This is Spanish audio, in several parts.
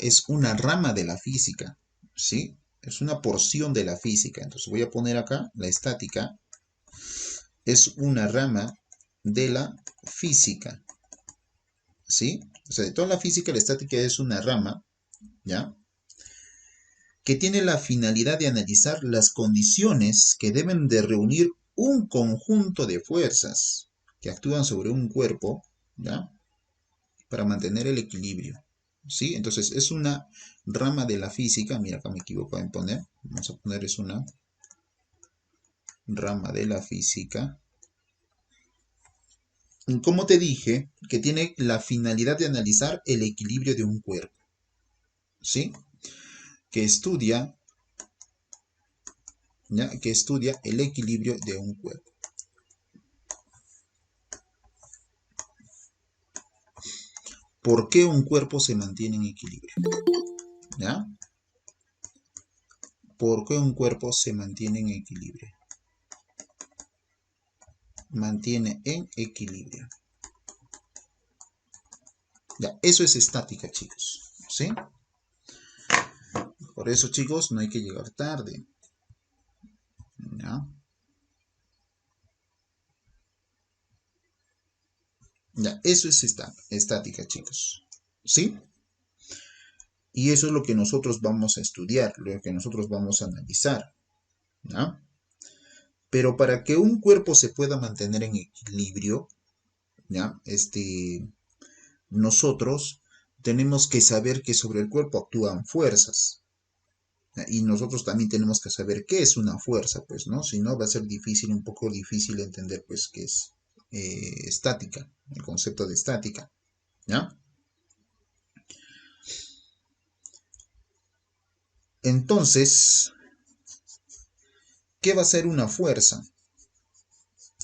es una rama de la física, ¿sí? Es una porción de la física. Entonces voy a poner acá, la estática es una rama de la física, ¿sí? O sea, de toda la física, la estática es una rama, ¿ya? Que tiene la finalidad de analizar las condiciones que deben de reunir un conjunto de fuerzas que actúan sobre un cuerpo, ¿ya? Para mantener el equilibrio, ¿sí? Entonces es una rama de la física, mira acá me equivoco en poner, vamos a poner es una rama de la física, como te dije, que tiene la finalidad de analizar el equilibrio de un cuerpo, ¿sí? Que estudia, ¿ya? Que estudia el equilibrio de un cuerpo. ¿Por qué un cuerpo se mantiene en equilibrio? ¿Ya? ¿Por qué un cuerpo se mantiene en equilibrio? Mantiene en equilibrio. Ya, eso es estática, chicos, ¿sí? Por eso, chicos, no hay que llegar tarde, ¿ya? Ya, eso es estática, chicos, ¿sí? Y eso es lo que nosotros vamos a estudiar, lo que nosotros vamos a analizar, ¿ya? Pero para que un cuerpo se pueda mantener en equilibrio, ¿ya? Nosotros tenemos que saber que sobre el cuerpo actúan fuerzas. ¿Ya? Y nosotros también tenemos que saber qué es una fuerza, pues, ¿no? Si no, va a ser difícil, un poco difícil entender, pues, qué es estática, el concepto de estática, ¿ya? Entonces, ¿qué va a ser una fuerza?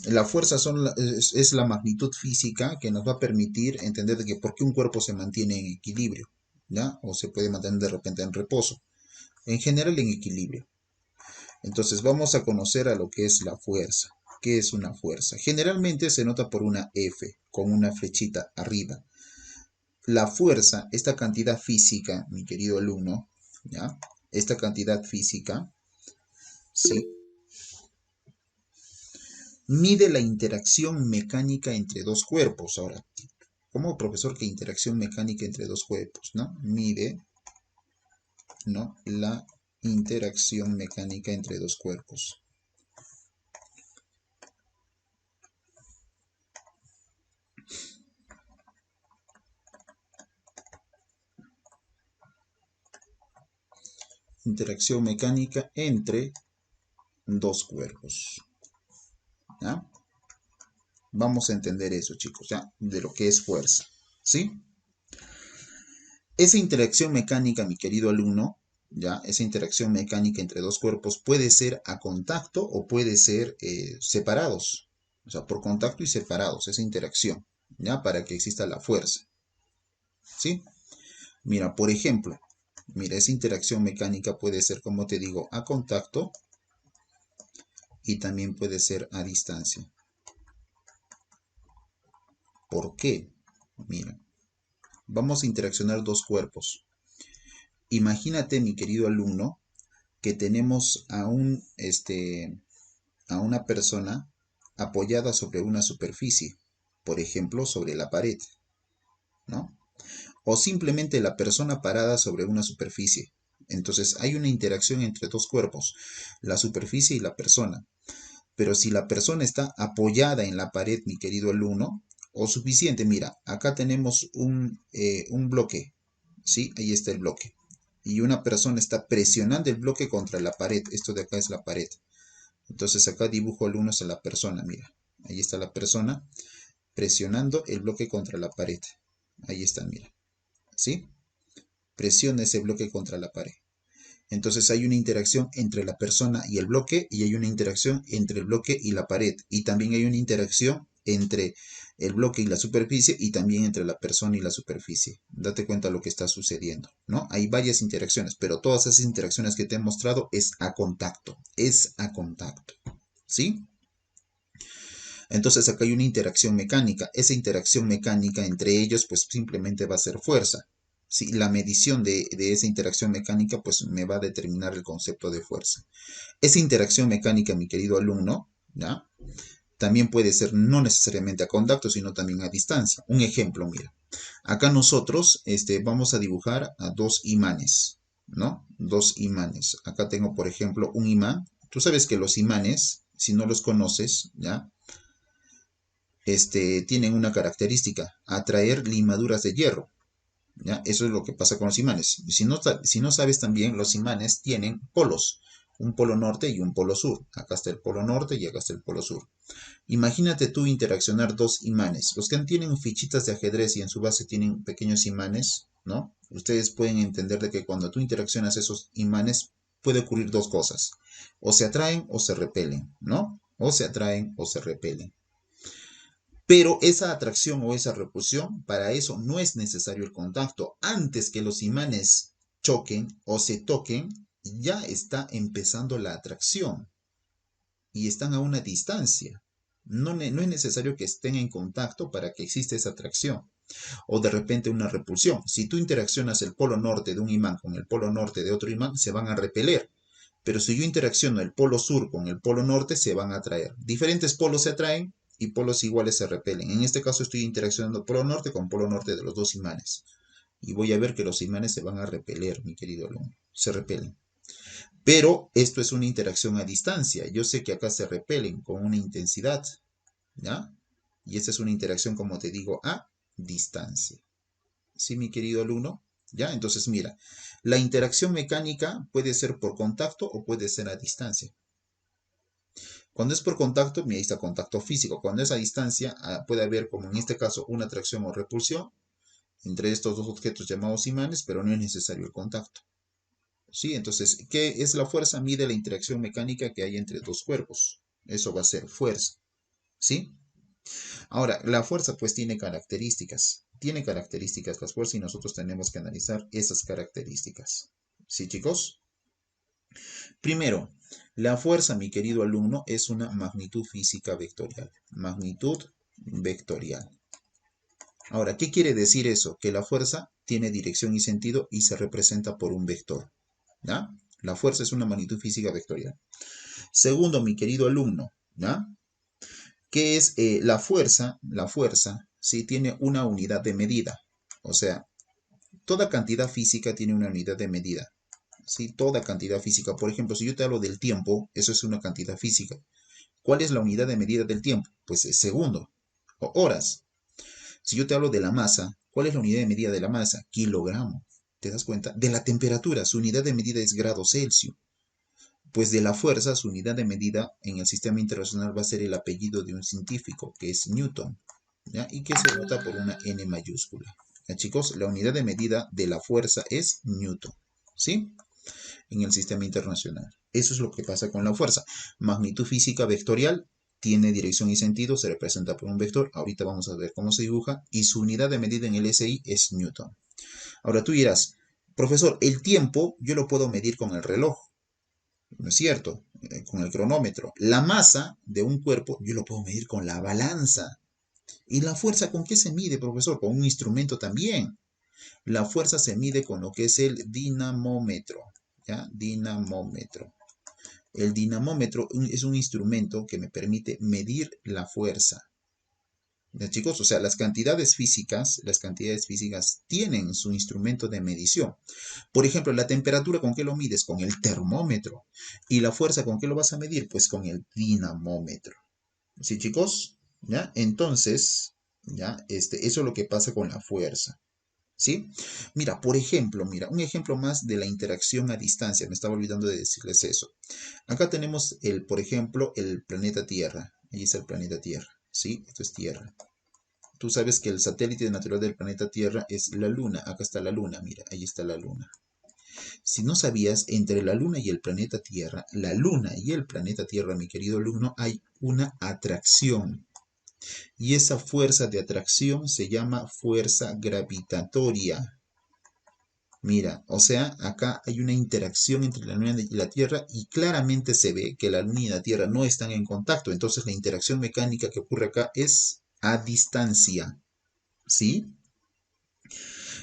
La fuerza es la magnitud física que nos va a permitir entender de que por qué un cuerpo se mantiene en equilibrio, ¿ya? O se puede mantener de repente en reposo. En general en equilibrio. Entonces vamos a conocer a lo que es la fuerza. ¿Qué es una fuerza? Generalmente se nota por una F, con una flechita arriba. La fuerza, esta cantidad física, mi querido alumno, ¿ya? Esta cantidad física, ¿sí? Mide la interacción mecánica entre dos cuerpos. Ahora, ¿cómo, profesor, que interacción mecánica entre dos cuerpos, no? Mide, ¿no? La interacción mecánica entre dos cuerpos. Interacción mecánica entre dos cuerpos, ¿ya? Vamos a entender eso, chicos, ¿ya? De lo que es fuerza, ¿sí? Esa interacción mecánica, mi querido alumno, ¿ya? Esa interacción mecánica entre dos cuerpos puede ser a contacto o puede ser separados. O sea, por contacto y separados, esa interacción, ¿ya? Para que exista la fuerza, ¿sí? Mira, por ejemplo, mira, esa interacción mecánica puede ser, como te digo, a contacto y también puede ser a distancia. ¿Por qué? Mira, vamos a interaccionar dos cuerpos. Imagínate, mi querido alumno, que tenemos a una persona apoyada sobre una superficie, por ejemplo, sobre la pared, ¿no? O simplemente la persona parada sobre una superficie. Entonces hay una interacción entre dos cuerpos, la superficie y la persona. Pero si la persona está apoyada en la pared, mi querido alumno, o suficiente, mira, acá tenemos un bloque, ¿sí? Ahí está el bloque. Y una persona está presionando el bloque contra la pared. Esto de acá es la pared. Entonces acá dibujo alumnos a la persona, mira. Ahí está la persona presionando el bloque contra la pared. Ahí está, mira. ¿Sí? Presiona ese bloque contra la pared. Entonces hay una interacción entre la persona y el bloque y hay una interacción entre el bloque y la pared. Y también hay una interacción entre el bloque y la superficie y también entre la persona y la superficie. Date cuenta lo que está sucediendo, ¿no? Hay varias interacciones, pero todas esas interacciones que te he mostrado es a contacto. Es a contacto. ¿Sí? Entonces acá hay una interacción mecánica. Esa interacción mecánica entre ellos pues simplemente va a ser fuerza. ¿sí? La medición de esa interacción mecánica pues me va a determinar el concepto de fuerza. Esa interacción mecánica, mi querido alumno, ¿ya? También puede ser no necesariamente a contacto, sino también a distancia. Un ejemplo, mira. Acá nosotros vamos a dibujar a dos imanes, ¿no? Dos imanes. Acá tengo, por ejemplo, un imán. Tú sabes que los imanes, si no los conoces, ¿ya? Tienen una característica, atraer limaduras de hierro. ¿Ya? Eso es lo que pasa con los imanes. Si no sabes también, los imanes tienen polos, un polo norte y un polo sur. Acá está el polo norte y acá está el polo sur. Imagínate tú interaccionar dos imanes. Los que tienen fichitas de ajedrez y en su base tienen pequeños imanes, ¿no? Ustedes pueden entender de que cuando tú interaccionas esos imanes puede ocurrir dos cosas. O se atraen o se repelen, ¿no? O se atraen o se repelen. Pero esa atracción o esa repulsión, para eso no es necesario el contacto. Antes que los imanes choquen o se toquen, ya está empezando la atracción y están a una distancia. No es necesario que estén en contacto para que exista esa atracción o de repente una repulsión. Si tú interaccionas el polo norte de un imán con el polo norte de otro imán, se van a repeler. Pero si yo interacciono el polo sur con el polo norte, se van a atraer. Diferentes polos se atraen y polos iguales se repelen. En este caso estoy interaccionando polo norte con polo norte de los dos imanes. Y voy a ver que los imanes se van a repeler, mi querido alumno. Se repelen. Pero esto es una interacción a distancia. Yo sé que acá se repelen con una intensidad, ¿ya? Y esta es una interacción, como te digo, a distancia. ¿Sí, mi querido alumno? ¿Ya? Entonces, mira, la interacción mecánica puede ser por contacto o puede ser a distancia. Cuando es por contacto, mira, ahí está contacto físico. Cuando es a distancia, puede haber, como en este caso, una atracción o repulsión entre estos dos objetos llamados imanes, pero no es necesario el contacto. ¿Sí? Entonces, ¿qué es la fuerza? Mide la interacción mecánica que hay entre dos cuerpos. Eso va a ser fuerza. ¿Sí? Ahora, la fuerza pues tiene características. Tiene características las fuerzas y nosotros tenemos que analizar esas características. ¿Sí, chicos? Primero, la fuerza, mi querido alumno, es una magnitud física vectorial. Magnitud vectorial. Ahora, ¿qué quiere decir eso? Que la fuerza tiene dirección y sentido y se representa por un vector. ¿Ya? La fuerza es una magnitud física vectorial. Segundo, mi querido alumno, ¿ya? ¿Qué es la fuerza? La fuerza, sí, tiene una unidad de medida. O sea, toda cantidad física tiene una unidad de medida. ¿Sí? Toda cantidad física. Por ejemplo, si yo te hablo del tiempo, eso es una cantidad física. ¿Cuál es la unidad de medida del tiempo? Pues es segundo o horas. Si yo te hablo de la masa, ¿cuál es la unidad de medida de la masa? Kilogramo. ¿Te das cuenta? De la temperatura, su unidad de medida es grado Celsius. Pues de la fuerza, su unidad de medida en el sistema internacional va a ser el apellido de un científico, que es Newton, ¿ya? Y que se nota por una N mayúscula. ¿Ya, chicos? La unidad de medida de la fuerza es Newton, ¿sí? En el sistema internacional. Eso es lo que pasa con la fuerza. Magnitud física vectorial tiene dirección y sentido, se representa por un vector. Ahorita vamos a ver cómo se dibuja. Y su unidad de medida en el SI es Newton. Ahora tú dirás, profesor, el tiempo yo lo puedo medir con el reloj, ¿no es cierto? Con el cronómetro. La masa de un cuerpo yo lo puedo medir con la balanza. ¿Y la fuerza con qué se mide, profesor? Con un instrumento también. La fuerza se mide con lo que es el dinamómetro. ¿Ya? Dinamómetro. El dinamómetro es un instrumento que me permite medir la fuerza. ¿Ya, chicos? O sea, las cantidades físicas tienen su instrumento de medición. Por ejemplo, la temperatura, ¿con qué lo mides? Con el termómetro. ¿Y la fuerza, con qué lo vas a medir? Pues con el dinamómetro. ¿Sí, chicos? ¿Ya? Entonces, ¿ya? Eso es lo que pasa con la fuerza. ¿Sí? Mira, por ejemplo, mira, un ejemplo más de la interacción a distancia. Me estaba olvidando de decirles eso. Acá tenemos, por ejemplo, el planeta Tierra. Ahí está el planeta Tierra. ¿Sí? Esto es Tierra. Tú sabes que el satélite natural del planeta Tierra es la Luna. Acá está la Luna, mira, ahí está la Luna. Si no sabías, entre la Luna y el planeta Tierra, la Luna y el planeta Tierra, mi querido alumno, hay una atracción. Y esa fuerza de atracción se llama fuerza gravitatoria. Mira, o sea, acá hay una interacción entre la Luna y la Tierra y claramente se ve que la Luna y la Tierra no están en contacto. Entonces la interacción mecánica que ocurre acá es a distancia. ¿Sí?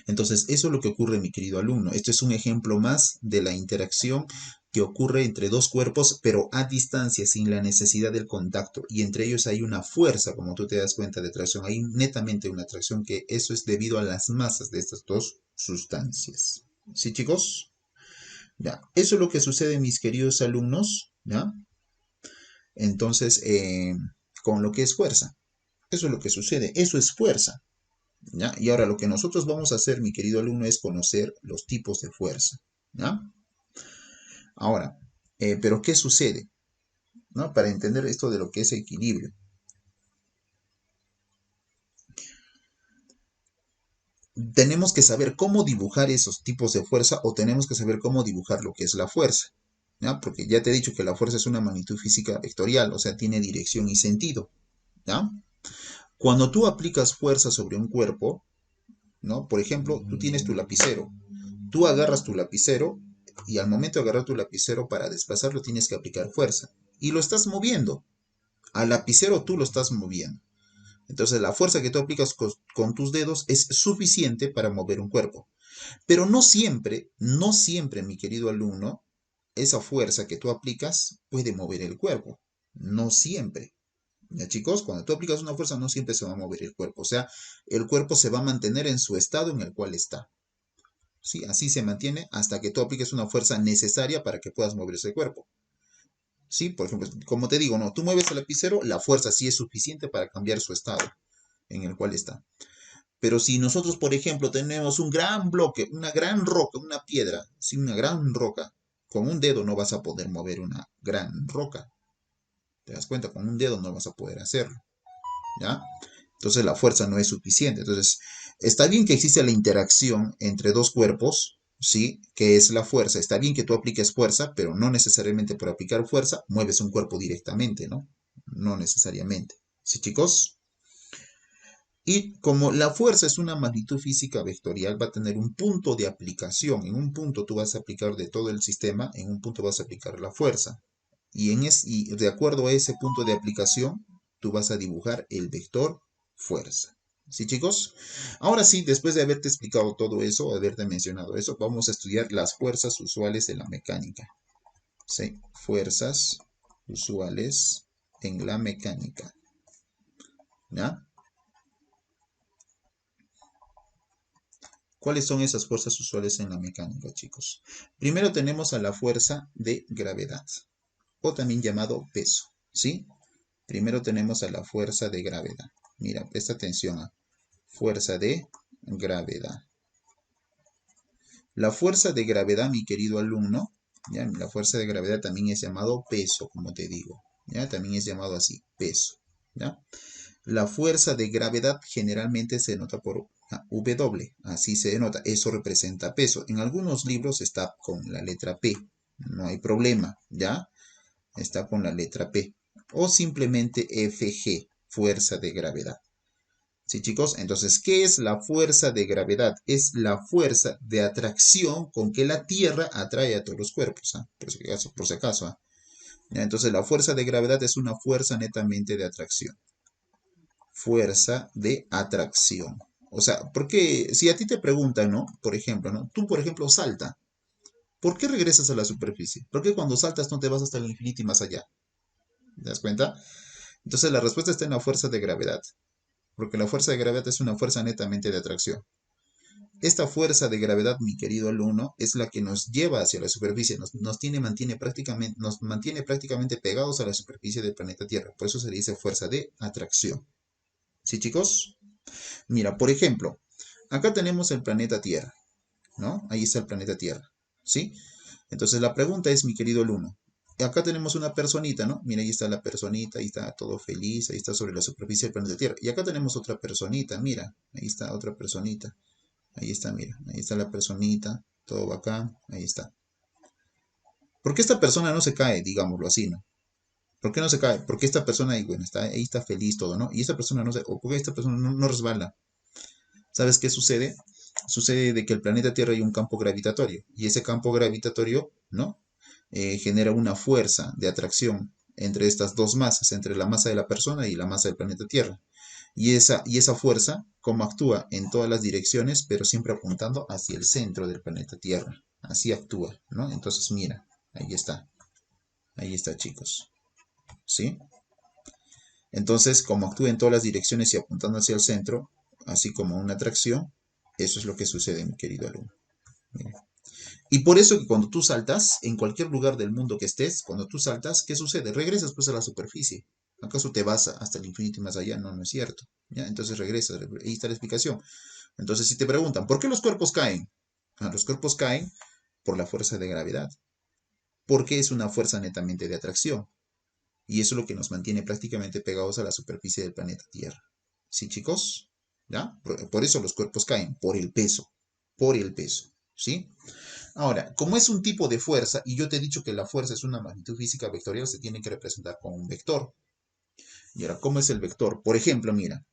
Entonces, eso es lo que ocurre, mi querido alumno. Esto es un ejemplo más de la interacción que ocurre entre dos cuerpos, pero a distancia, sin la necesidad del contacto. Y entre ellos hay una fuerza, como tú te das cuenta, de atracción. Hay netamente una atracción que eso es debido a las masas de estas dos sustancias. ¿Sí, chicos? Ya. Eso es lo que sucede, mis queridos alumnos, ¿ya? Entonces, con lo que es fuerza. Eso es lo que sucede. Eso es fuerza. ¿Ya? Y ahora lo que nosotros vamos a hacer, mi querido alumno, es conocer los tipos de fuerza. ¿Ya? Ahora, pero ¿qué sucede? ¿No? Para entender esto de lo que es equilibrio. Tenemos que saber cómo dibujar esos tipos de fuerza o tenemos que saber cómo dibujar lo que es la fuerza. ¿Ya? Porque ya te he dicho que la fuerza es una magnitud física vectorial, o sea, tiene dirección y sentido. ¿Ya? Cuando tú aplicas fuerza sobre un cuerpo, ¿no? Por ejemplo, tú tienes tu lapicero. Tú agarras tu lapicero y al momento de agarrar tu lapicero para desplazarlo tienes que aplicar fuerza. Y lo estás moviendo. Al lapicero tú lo estás moviendo. Entonces la fuerza que tú aplicas con tus dedos es suficiente para mover un cuerpo. Pero no siempre, mi querido alumno, esa fuerza que tú aplicas puede mover el cuerpo. No siempre. ¿Ya, chicos? Cuando tú aplicas una fuerza no siempre se va a mover el cuerpo. O sea, el cuerpo se va a mantener en su estado en el cual está. ¿Sí? Así se mantiene hasta que tú apliques una fuerza necesaria para que puedas mover ese cuerpo. ¿Sí? Por ejemplo, como te digo, no, tú mueves el lapicero, la fuerza sí es suficiente para cambiar su estado en el cual está. Pero si nosotros, por ejemplo, tenemos un gran bloque, una gran roca, una piedra, ¿sí? Una gran roca, con un dedo no vas a poder mover una gran roca. ¿Te das cuenta? Con un dedo no vas a poder hacerlo. ¿Ya? Entonces la fuerza no es suficiente. Entonces, está bien que existe la interacción entre dos cuerpos, ¿sí? Que es la fuerza. Está bien que tú apliques fuerza, pero no necesariamente por aplicar fuerza mueves un cuerpo directamente, ¿no? No necesariamente. ¿Sí, chicos? Y como la fuerza es una magnitud física vectorial, va a tener un punto de aplicación. En un punto tú vas a aplicar de todo el sistema, en un punto vas a aplicar la fuerza. Y de acuerdo a ese punto de aplicación, tú vas a dibujar el vector fuerza. ¿Sí, chicos? Ahora sí, después de haberte explicado todo eso, haberte mencionado eso, vamos a estudiar las fuerzas usuales de la mecánica. ¿Sí? Fuerzas usuales en la mecánica. ¿Ya? ¿Cuáles son esas fuerzas usuales en la mecánica, chicos? Primero tenemos a la fuerza de gravedad, o también llamado peso, ¿sí? Primero tenemos a la fuerza de gravedad. Mira, presta atención a fuerza de gravedad. La fuerza de gravedad, mi querido alumno, ¿ya? La fuerza de gravedad también es llamado peso, como te digo. ¿Ya? También es llamado así, peso. ¿Ya? La fuerza de gravedad generalmente se denota por W, así se denota, eso representa peso. En algunos libros está con la letra P, no hay problema, ¿ya? Está con la letra P. O simplemente FG, fuerza de gravedad. ¿Sí, chicos? Entonces, ¿qué es la fuerza de gravedad? Es la fuerza de atracción con que la Tierra atrae a todos los cuerpos, ¿ah? Por si acaso, ¿ah? Entonces, la fuerza de gravedad es una fuerza netamente de atracción. Fuerza de atracción. O sea, porque si a ti te preguntan, ¿no? Por ejemplo, ¿no? Tú, por ejemplo, salta. ¿Por qué regresas a la superficie? ¿Por qué cuando saltas no te vas hasta el infinito y más allá? ¿Te das cuenta? Entonces la respuesta está en la fuerza de gravedad. Porque la fuerza de gravedad es una fuerza netamente de atracción. Esta fuerza de gravedad, mi querido alumno, es la que nos lleva hacia la superficie, nos mantiene prácticamente pegados a la superficie del planeta Tierra. Por eso se dice fuerza de atracción. ¿Sí, chicos? Mira, por ejemplo, acá tenemos el planeta Tierra, ¿no? Ahí está el planeta Tierra, ¿sí? Entonces la pregunta es, mi querido alumno, acá tenemos una personita, ¿no? Mira, ahí está la personita, ahí está todo feliz, ahí está sobre la superficie del planeta Tierra. Y acá tenemos otra personita, mira, ahí está otra personita. Ahí está, mira, ahí está la personita, todo bacán, ahí está. ¿Por qué esta persona no se cae, digámoslo así, ¿no? ¿Por qué no se cae? Porque esta persona ahí, bueno, ahí está feliz todo, ¿no? Y esta persona no se, o porque esta persona no resbala. ¿Sabes qué sucede? Sucede de que el planeta Tierra hay un campo gravitatorio y ese campo gravitatorio, ¿no? Genera una fuerza de atracción entre estas dos masas, entre la masa de la persona y la masa del planeta Tierra. Y esa fuerza, cómo actúa en todas las direcciones, pero siempre apuntando hacia el centro del planeta Tierra. Así actúa, ¿no? Entonces, mira, ahí está, chicos, ¿sí? Entonces, como actúa en todas las direcciones y apuntando hacia el centro, así como una atracción, eso es lo que sucede, mi querido alumno. Mira. Y por eso que cuando tú saltas, en cualquier lugar del mundo que estés, cuando tú saltas, ¿qué sucede? Regresas pues a la superficie. ¿Acaso te vas hasta el infinito y más allá? No, no es cierto. ¿Ya? Entonces regresas. Ahí está la explicación. Entonces, si te preguntan, ¿por qué los cuerpos caen? Los cuerpos caen por la fuerza de gravedad. Porque es una fuerza netamente de atracción. Y eso es lo que nos mantiene prácticamente pegados a la superficie del planeta Tierra. ¿Sí, chicos? ¿Ya? Por eso los cuerpos caen, por el peso. Por el peso. ¿Sí? Ahora, como es un tipo de fuerza, y yo te he dicho que la fuerza es una magnitud física vectorial, se tiene que representar con un vector. Y ahora, ¿cómo es el vector? Por ejemplo, mira,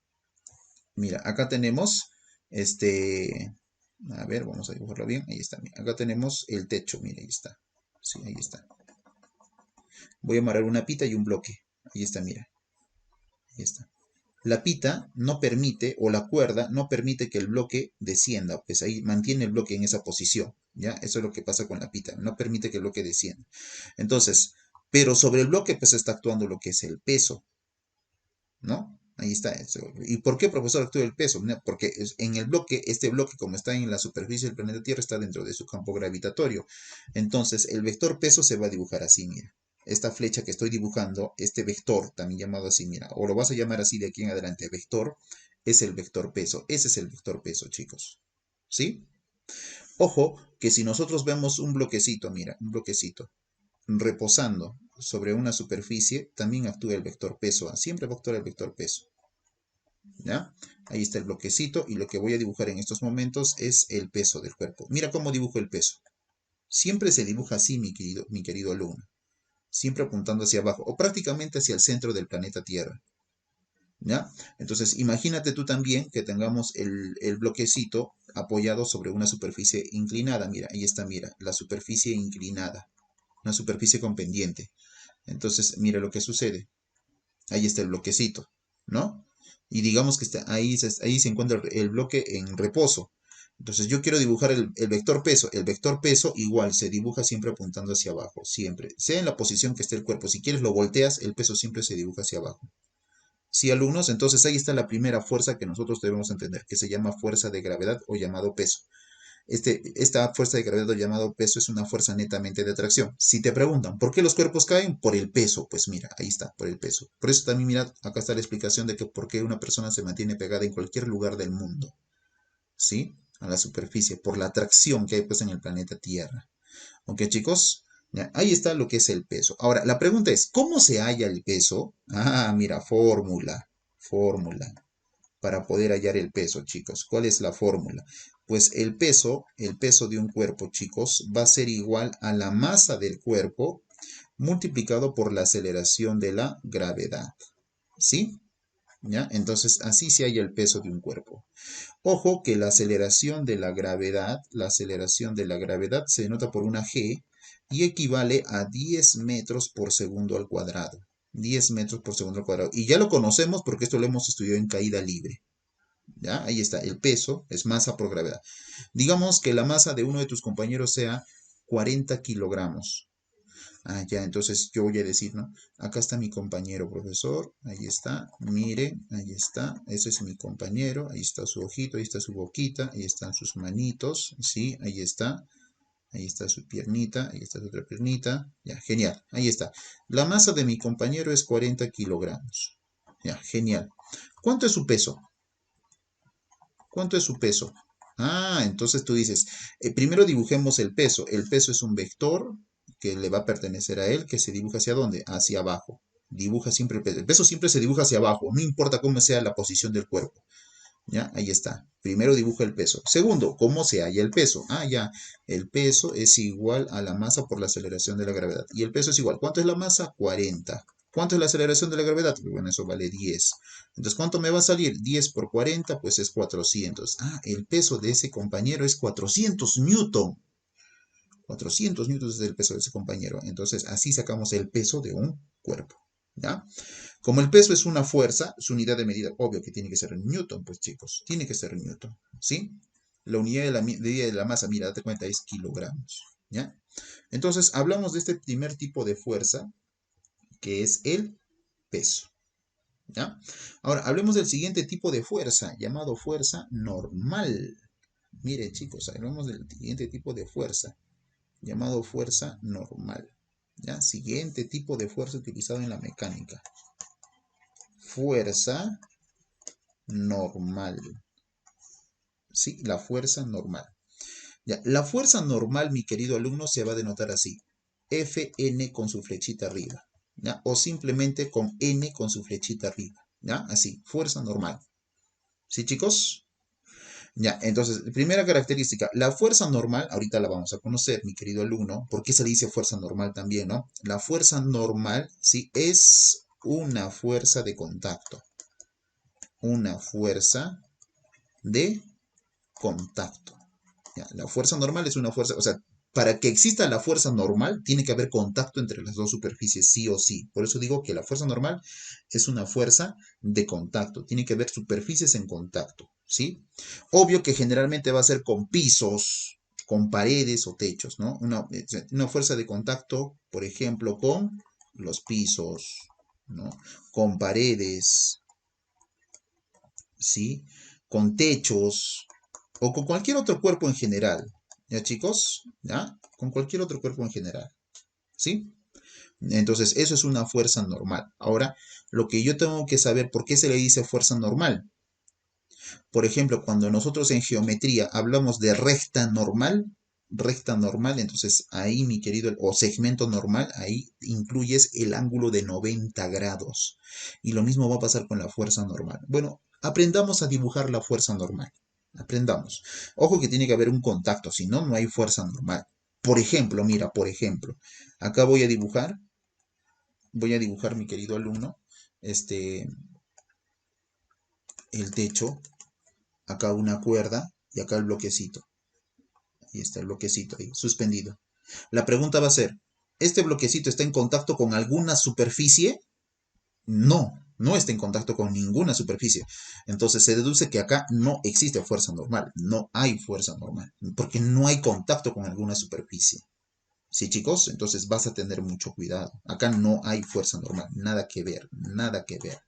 acá tenemos a ver, vamos a dibujarlo bien, ahí está, mira, acá tenemos el techo, mira, ahí está, sí, ahí está. Voy a amarrar una pita y un bloque, ahí está, mira, ahí está. La pita no permite, o la cuerda no permite que el bloque descienda, pues ahí mantiene el bloque en esa posición, ¿ya? Eso es lo que pasa con la pita, no permite que el bloque descienda. Entonces, pero sobre el bloque pues está actuando lo que es el peso, ¿no? Ahí está eso. ¿Y por qué, profesor, actúa el peso? No, porque en el bloque, este bloque, como está en la superficie del planeta Tierra, está dentro de su campo gravitatorio. Entonces, el vector peso se va a dibujar así, mira. Esta flecha que estoy dibujando, este vector, también llamado así, mira, o lo vas a llamar así de aquí en adelante, vector, es el vector peso. Ese es el vector peso, chicos. ¿Sí? Ojo, que si nosotros vemos un bloquecito, mira, un bloquecito, reposando sobre una superficie, también actúa el vector peso. Siempre va a actuar el vector peso. ¿Ya? Ahí está el bloquecito y lo que voy a dibujar en estos momentos es el peso del cuerpo. Mira cómo dibujo el peso. Siempre se dibuja así, mi querido alumno. Siempre apuntando hacia abajo o prácticamente hacia el centro del planeta Tierra. ¿Ya? Entonces, imagínate tú también que tengamos el bloquecito apoyado sobre una superficie inclinada. Mira, ahí está, mira, la superficie inclinada. Una superficie con pendiente. Entonces, mira lo que sucede. Ahí está el bloquecito, ¿no? Y digamos que está, ahí se encuentra el bloque en reposo. Entonces yo quiero dibujar el vector peso. El vector peso igual se dibuja siempre apuntando hacia abajo, siempre. Sea en la posición que esté el cuerpo. Si quieres lo volteas, el peso siempre se dibuja hacia abajo. Sí, alumnos, entonces ahí está la primera fuerza que nosotros debemos entender, que se llama fuerza de gravedad o llamado peso. Esta fuerza de gravedad o llamado peso es una fuerza netamente de atracción. Si te preguntan, ¿por qué los cuerpos caen? Por el peso. Pues mira, ahí está, por el peso. Por eso también, mira, acá está la explicación de que por qué una persona se mantiene pegada en cualquier lugar del mundo. ¿Sí? A la superficie, por la atracción que hay pues en el planeta Tierra. ¿Ok, chicos? Ya, ahí está lo que es el peso. Ahora, la pregunta es, ¿cómo se halla el peso? Ah, mira, fórmula para poder hallar el peso, chicos. ¿Cuál es la fórmula? Pues el peso de un cuerpo, chicos, va a ser igual a la masa del cuerpo multiplicado por la aceleración de la gravedad. ¿Sí? ¿Ya? Entonces, así se halla el peso de un cuerpo. Ojo que la aceleración de la gravedad se denota por una g y equivale a 10 metros por segundo al cuadrado. 10 metros por segundo al cuadrado. Y ya lo conocemos porque esto lo hemos estudiado en caída libre. ¿Ya? Ahí está, el peso es masa por gravedad. Digamos que la masa de uno de tus compañeros sea 40 kilogramos. Ah, ya, entonces yo voy a decir, ¿no? Acá está mi compañero, profesor. Ahí está, miren, ahí está. Ese es mi compañero. Ahí está su ojito, ahí está su boquita, ahí están sus manitos. Sí, ahí está. Ahí está su piernita, ahí está su otra piernita. Ya, genial. Ahí está. La masa de mi compañero es 40 kilogramos. Ya, genial. ¿Cuánto es su peso? ¿Cuánto es su peso? Ah, entonces tú dices, primero dibujemos el peso. El peso es un vector que le va a pertenecer a él, que se dibuja hacia dónde? Hacia abajo. Dibuja siempre el peso. El peso siempre se dibuja hacia abajo, no importa cómo sea la posición del cuerpo. ¿Ya? Ahí está. Primero dibuja el peso. Segundo, ¿cómo se halla el peso? Ah, ya. El peso es igual a la masa por la aceleración de la gravedad. Y el peso es igual. ¿Cuánto es la masa? 40. ¿Cuánto es la aceleración de la gravedad? Pues bueno, eso vale 10. Entonces, ¿cuánto me va a salir? 10 por 40, pues es 400. Ah, el peso de ese compañero es 400 newton. 400 newtons es el peso de ese compañero. Entonces, así sacamos el peso de un cuerpo. ¿ya? Como el peso es una fuerza, su unidad de medida, obvio que tiene que ser en Newton, pues chicos, tiene que ser en Newton, ¿sí? La unidad medida de la masa, mira, date cuenta, es kilogramos, ¿ya? Entonces, hablamos de este primer tipo de fuerza, que es el peso, ¿ya? Ahora, hablemos del siguiente tipo de fuerza, llamado fuerza normal. Mire, chicos, hablamos del siguiente tipo de fuerza, llamado fuerza normal, ¿ya? Siguiente tipo de fuerza utilizado en la mecánica. Fuerza normal. Sí, la fuerza normal. Ya, la fuerza normal, mi querido alumno, se va a denotar así. Fn con su flechita arriba. ¿Ya? O simplemente con N con su flechita arriba. ¿Ya? Así, fuerza normal. ¿Sí, chicos? Ya, entonces, primera característica, la fuerza normal, ahorita la vamos a conocer, mi querido alumno, porque se le dice fuerza normal también, ¿no? La fuerza normal, sí, es una fuerza de contacto. Una fuerza de contacto. Ya, la fuerza normal es una fuerza, o sea, para que exista la fuerza normal, tiene que haber contacto entre las dos superficies, sí o sí. Por eso digo que la fuerza normal es una fuerza de contacto. Tiene que haber superficies en contacto, ¿sí? Obvio que generalmente va a ser con pisos, con paredes o techos, ¿no? Una fuerza de contacto, por ejemplo, con los pisos, ¿no? Con paredes, ¿sí? Con techos o con cualquier otro cuerpo en general. ¿Ya, chicos? ¿Ya? Con cualquier otro cuerpo en general. ¿Sí? Entonces, eso es una fuerza normal. Ahora, lo que yo tengo que saber, ¿por qué se le dice fuerza normal? Por ejemplo, cuando nosotros en geometría hablamos de recta normal, entonces ahí, mi querido, o segmento normal, ahí incluyes el ángulo de 90 grados. Y lo mismo va a pasar con la fuerza normal. Bueno, aprendamos a dibujar la fuerza normal. Aprendamos. Ojo que tiene que haber un contacto, si no, no hay fuerza normal. Por ejemplo, mira, por ejemplo, acá voy a dibujar, mi querido alumno, este, el techo, acá una cuerda y acá el bloquecito. Ahí está el bloquecito ahí, suspendido. La pregunta va a ser, ¿este bloquecito está en contacto con alguna superficie? No, no está en contacto con ninguna superficie. Entonces se deduce que acá no existe fuerza normal, no hay fuerza normal, porque no hay contacto con alguna superficie. ¿Sí, chicos? Entonces vas a tener mucho cuidado. Acá no hay fuerza normal, nada que ver, nada que ver.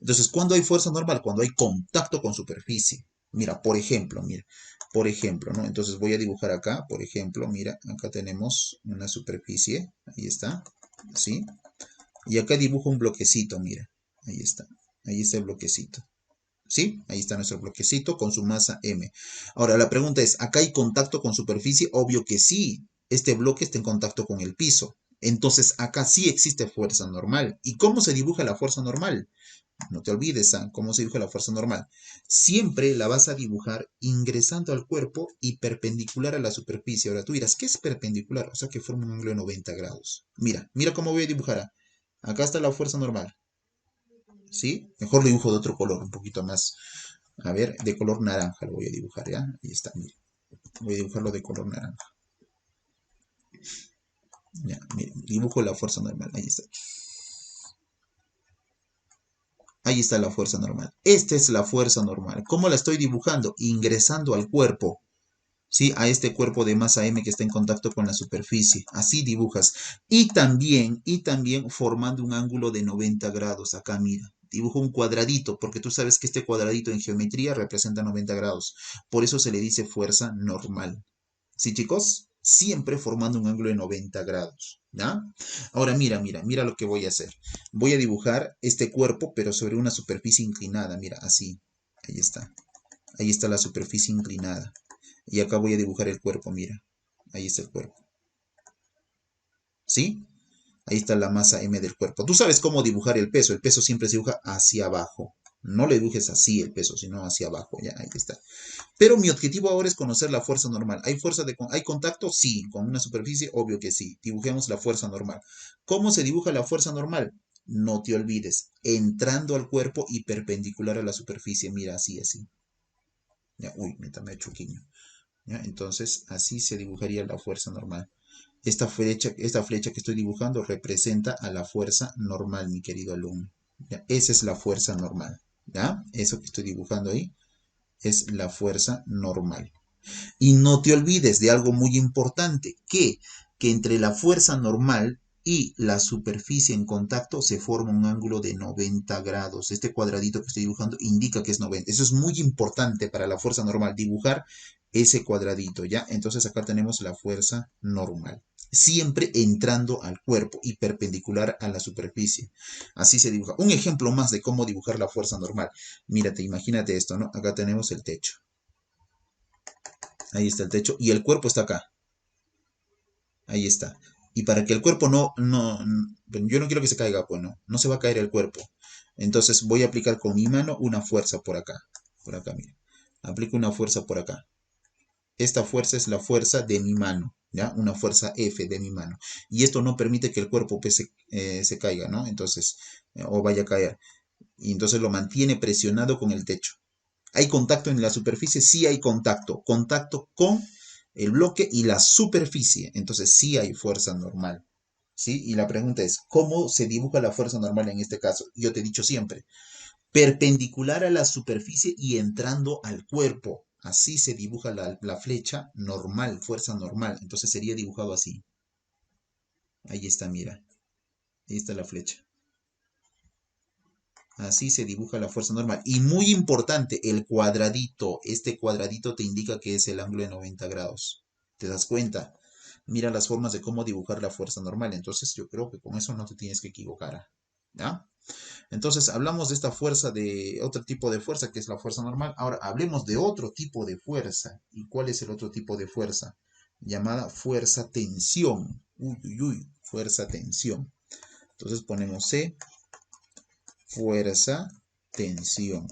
Entonces, ¿cuándo hay fuerza normal? Cuando hay contacto con superficie. Mira, por ejemplo, ¿no? Entonces voy a dibujar acá, por ejemplo, mira, acá tenemos una superficie, ahí está, ¿sí? Y acá dibujo un bloquecito, mira, ahí está el bloquecito, ¿sí? Ahí está nuestro bloquecito con su masa M. Ahora, la pregunta es, ¿acá hay contacto con superficie? Obvio que sí, este bloque está en contacto con el piso. Entonces, acá sí existe fuerza normal. ¿Y cómo se dibuja la fuerza normal? No te olvides, cómo se dibuja la fuerza normal. Siempre la vas a dibujar ingresando al cuerpo y perpendicular a la superficie. Ahora tú dirás, ¿qué es perpendicular? O sea que forma un ángulo de 90 grados. Mira, mira cómo voy a dibujar. Acá está la fuerza normal. ¿Sí? Mejor lo dibujo de otro color, un poquito más. A ver, de color naranja lo voy a dibujar, ¿ya? Ahí está, mira. Voy a dibujarlo de color naranja. Ya, mira, dibujo la fuerza normal. Ahí está. Ahí está la fuerza normal. Esta es la fuerza normal. ¿Cómo la estoy dibujando? Ingresando al cuerpo. ¿Sí? A este cuerpo de masa M que está en contacto con la superficie. Así dibujas. Y también formando un ángulo de 90 grados. Acá mira. Dibujo un cuadradito, porque tú sabes que este cuadradito en geometría representa 90 grados. Por eso se le dice fuerza normal. ¿Sí, chicos? Siempre formando un ángulo de 90 grados. ¿Ya? Ahora mira lo que voy a hacer. Voy a dibujar este cuerpo, pero sobre una superficie inclinada. Mira, así. Ahí está. Ahí está la superficie inclinada. Y acá voy a dibujar el cuerpo, mira. Ahí está el cuerpo. ¿Sí? Ahí está la masa M del cuerpo. Tú sabes cómo dibujar el peso. El peso siempre se dibuja hacia abajo. No le dibujes así el peso, sino hacia abajo. Ya, ahí está. Pero mi objetivo ahora es conocer la fuerza normal. ¿Hay contacto? Sí. ¿Con una superficie? Obvio que sí. Dibujemos la fuerza normal. ¿Cómo se dibuja la fuerza normal? No te olvides. Entrando al cuerpo y perpendicular a la superficie. Mira, así, así. Ya, uy, me he chuquiño. ¿Ya? Entonces, así se dibujaría la fuerza normal. Esta flecha que estoy dibujando representa a la fuerza normal, mi querido alumno. ¿Ya? Esa es la fuerza normal. ¿Ya? Eso que estoy dibujando ahí es la fuerza normal. Y no te olvides de algo muy importante, que entre la fuerza normal y la superficie en contacto se forma un ángulo de 90 grados. Este cuadradito que estoy dibujando indica que es 90. Eso es muy importante para la fuerza normal, dibujar ese cuadradito, ¿ya? Entonces acá tenemos la fuerza normal. Siempre entrando al cuerpo y perpendicular a la superficie. Así se dibuja. Un ejemplo más de cómo dibujar la fuerza normal. Mírate, imagínate esto, ¿no? Acá tenemos el techo. Ahí está el techo. Y el cuerpo está acá. Ahí está. Y para que el cuerpo yo no quiero que se caiga, pues no, no se va a caer el cuerpo. Entonces voy a aplicar con mi mano una fuerza por acá, mira. Aplico una fuerza por acá. Esta fuerza es la fuerza de mi mano, ¿ya? Una fuerza F de mi mano. Y esto no permite que el cuerpo pues, se caiga, ¿no? Entonces, o vaya a caer. Y entonces lo mantiene presionado con el techo. ¿Hay contacto en la superficie? Sí hay contacto. Contacto con el bloque y la superficie. Entonces sí hay fuerza normal. ¿Sí? Y la pregunta es, ¿cómo se dibuja la fuerza normal en este caso? Yo te he dicho siempre, perpendicular a la superficie y entrando al cuerpo. Así se dibuja la flecha normal, fuerza normal. Entonces sería dibujado así. Ahí está, mira. Ahí está la flecha. Así se dibuja la fuerza normal. Y muy importante, el cuadradito. Este cuadradito te indica que es el ángulo de 90 grados. ¿Te das cuenta? Mira las formas de cómo dibujar la fuerza normal. Entonces yo creo que con eso no te tienes que equivocar. ¿Ya? Entonces hablamos de esta fuerza, de otro tipo de fuerza que es la fuerza normal. Ahora hablemos de otro tipo de fuerza. ¿Y cuál es el otro tipo de fuerza? Llamada fuerza tensión. Uy, uy, uy. Fuerza tensión. Entonces ponemos C. Fuerza tensión.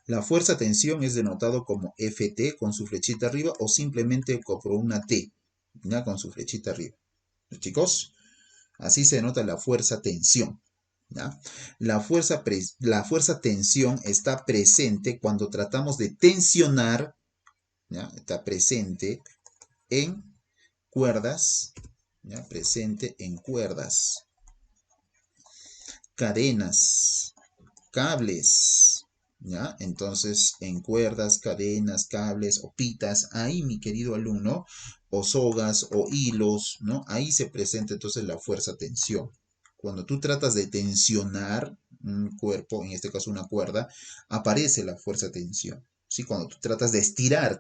La fuerza tensión es denotado como Ft con su flechita arriba o simplemente con una T, ¿ya? Con su flechita arriba. Chicos, así se denota la fuerza tensión. ¿Ya? La fuerza tensión está presente cuando tratamos de tensionar, ¿ya? Está presente en cuerdas, ¿ya? Presente en cuerdas, cadenas, cables, ¿ya? Entonces, en cuerdas, cadenas, cables o pitas, ahí, mi querido alumno, o sogas o hilos, ¿no? Ahí se presenta entonces la fuerza tensión. Cuando tú tratas de tensionar un cuerpo, en este caso una cuerda, aparece la fuerza tensión. ¿Sí? Cuando tú tratas de estirar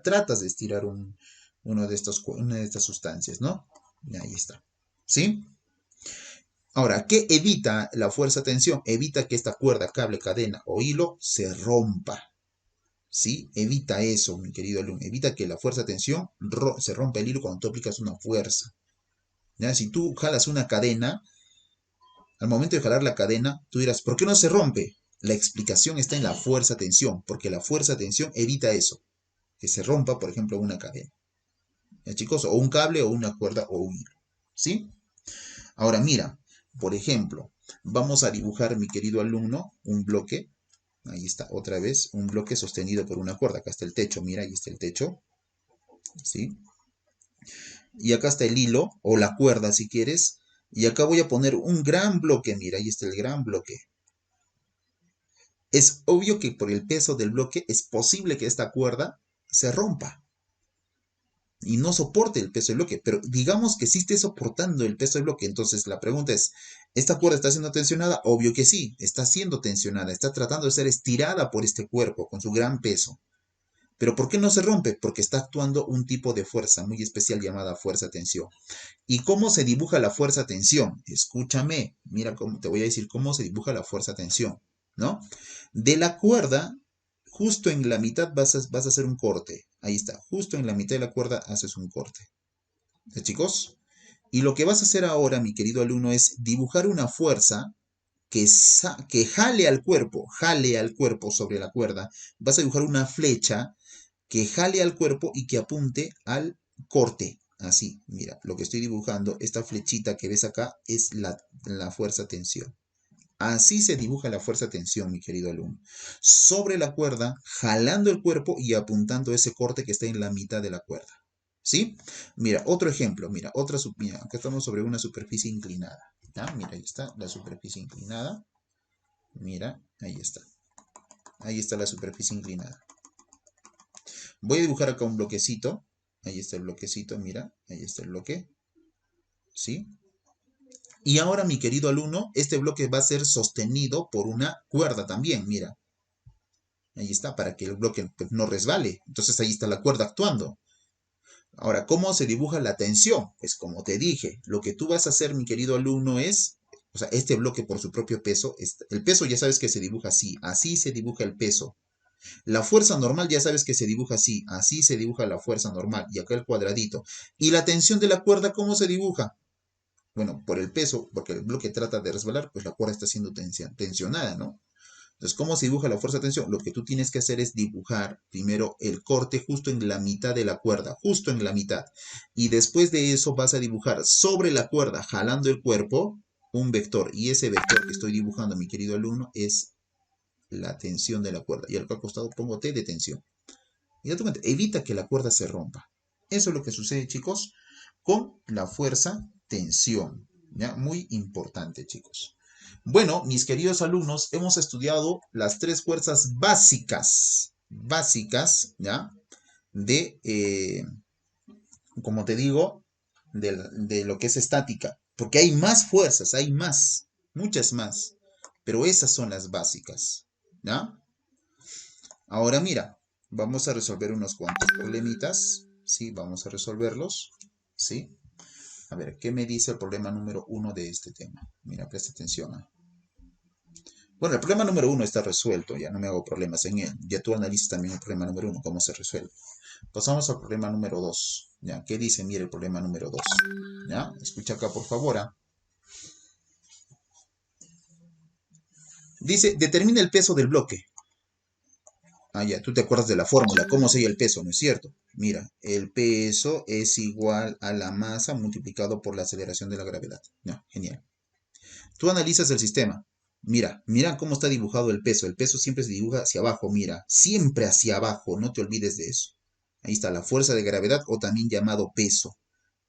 una de estas sustancias, ¿no? Y ahí está. ¿Sí? Ahora, ¿qué evita la fuerza tensión? Evita que esta cuerda, cable, cadena o hilo se rompa. ¿Sí? Evita eso, mi querido alumno. Evita que la fuerza tensión se rompa el hilo cuando tú aplicas una fuerza. ¿Ya? Si tú jalas una cadena, al momento de jalar la cadena, tú dirás, ¿por qué no se rompe? La explicación está en la fuerza tensión, porque la fuerza tensión evita eso, que se rompa, por ejemplo, una cadena. ¿Ya, chicos? O un cable o una cuerda o un hilo. ¿Sí? Ahora mira, por ejemplo, vamos a dibujar, mi querido alumno, un bloque. Ahí está, otra vez, un bloque sostenido por una cuerda. Acá está el techo, mira, ahí está el techo. ¿Sí? Y acá está el hilo, o la cuerda si quieres. Y acá voy a poner un gran bloque, mira, ahí está el gran bloque. Es obvio que por el peso del bloque es posible que esta cuerda se rompa y no soporte el peso del bloque, pero digamos que sí esté soportando el peso del bloque. Entonces la pregunta es, ¿esta cuerda está siendo tensionada? Obvio que sí, está siendo tensionada, está tratando de ser estirada por este cuerpo con su gran peso. Pero ¿por qué no se rompe? Porque está actuando un tipo de fuerza muy especial llamada fuerza tensión. ¿Y cómo se dibuja la fuerza tensión? Escúchame, mira cómo te voy a decir cómo se dibuja la fuerza tensión, ¿no? De la cuerda, justo en la mitad vas a hacer un corte. Ahí está, justo en la mitad de la cuerda haces un corte. ¿Ya, chicos? Y lo que vas a hacer ahora, mi querido alumno, es dibujar una fuerza que jale al cuerpo sobre la cuerda. Vas a dibujar una flecha que jale al cuerpo y que apunte al corte. Así, mira, lo que estoy dibujando, esta flechita que ves acá es la fuerza tensión. Así se dibuja la fuerza tensión, mi querido alumno. Sobre la cuerda, jalando el cuerpo y apuntando ese corte que está en la mitad de la cuerda. ¿Sí? Mira, otro ejemplo, mira, acá estamos sobre una superficie inclinada. ¿Ya? Mira, ahí está la superficie inclinada. Mira, ahí está. Ahí está la superficie inclinada. Voy a dibujar acá un bloquecito. Ahí está el bloquecito, mira, ahí está el bloque. ¿Sí? Y ahora, mi querido alumno, este bloque va a ser sostenido por una cuerda también, mira. Ahí está, para que el bloque no resbale. Entonces ahí está la cuerda actuando. Ahora, ¿cómo se dibuja la tensión? Pues como te dije, lo que tú vas a hacer, mi querido alumno, es, o sea, este bloque por su propio peso, el peso ya sabes que se dibuja así, así se dibuja el peso. La fuerza normal ya sabes que se dibuja así, así se dibuja la fuerza normal, y acá el cuadradito. ¿Y la tensión de la cuerda cómo se dibuja? Bueno, por el peso, porque el bloque trata de resbalar, pues la cuerda está siendo tensionada, ¿no? Entonces, ¿cómo se dibuja la fuerza de tensión? Lo que tú tienes que hacer es dibujar primero el corte justo en la mitad de la cuerda, justo en la mitad. Y después de eso vas a dibujar sobre la cuerda, jalando el cuerpo, un vector. Y ese vector que estoy dibujando, mi querido alumno, es la tensión de la cuerda. Y al costado pongo T de tensión. Y date cuenta, evita que la cuerda se rompa. Eso es lo que sucede, chicos, con la fuerza tensión. ¿Ya? Muy importante, chicos. Bueno, mis queridos alumnos, hemos estudiado las tres fuerzas básicas, ¿ya? De, como te digo, de lo que es estática. Porque hay más fuerzas, hay más, muchas más. Pero esas son las básicas, ¿ya? Ahora mira, vamos a resolver unos cuantos problemitas, ¿sí? Vamos a resolverlos, ¿sí? A ver, ¿qué me dice el problema número 1 de este tema? Mira, presta atención. Bueno, el problema número 1 está resuelto, ya no me hago problemas en él. Ya tú analizas también el problema número 1, cómo se resuelve. Pasamos al problema número 2. ¿Ya? ¿Qué dice? Mira el problema número 2. ¿Ya? Escucha acá, por favor. ¿Ah? Dice, determina el peso del bloque. Ah, ya, tú te acuerdas de la fórmula, cómo se el peso, ¿no es cierto? Mira, el peso es igual a la masa multiplicado por la aceleración de la gravedad. Ya, genial. Tú analizas el sistema. Mira cómo está dibujado el peso. El peso siempre se dibuja hacia abajo, mira, siempre hacia abajo, no te olvides de eso. Ahí está la fuerza de gravedad o también llamado peso,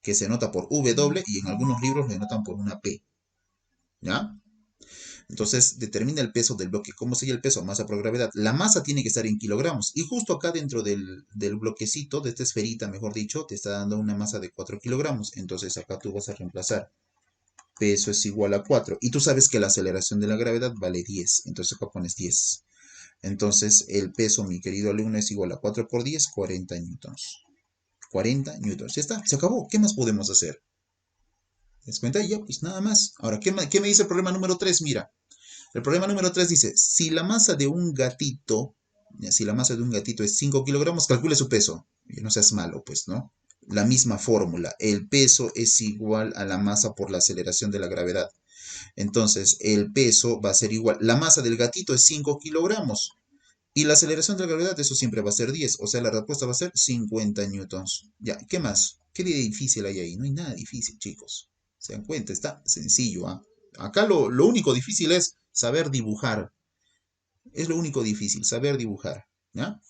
que se nota por W y en algunos libros lo notan por una P. ¿Ya? Entonces, determina el peso del bloque. ¿Cómo sería el peso? Masa por gravedad. La masa tiene que estar en kilogramos. Y justo acá dentro del bloquecito, de esta esferita, mejor dicho, te está dando una masa de 4 kilogramos. Entonces, acá tú vas a reemplazar. Peso es igual a 4. Y tú sabes que la aceleración de la gravedad vale 10. Entonces, acá pones 10. Entonces, el peso, mi querido alumno, es igual a 4 por 10, 40 newtons. 40 newtons. Ya está, se acabó. ¿Qué más podemos hacer? ¿Te das cuenta? Ya, pues nada más. Ahora, ¿qué me dice el problema número 3? Mira, el problema número 3 dice, si la masa de un gatito, si la masa de un gatito es 5 kilogramos, calcule su peso. Y no seas malo, pues, ¿no? La misma fórmula, el peso es igual a la masa por la aceleración de la gravedad. Entonces, el peso va a ser igual, la masa del gatito es 5 kilogramos. Y la aceleración de la gravedad, eso siempre va a ser 10. O sea, la respuesta va a ser 50 newtons. Ya, ¿qué más? ¿Qué de difícil hay ahí? No hay nada difícil, chicos. Se dan cuenta, está sencillo. ¿Ah? Acá lo único difícil es saber dibujar. Es lo único difícil, saber dibujar. ¿Ya?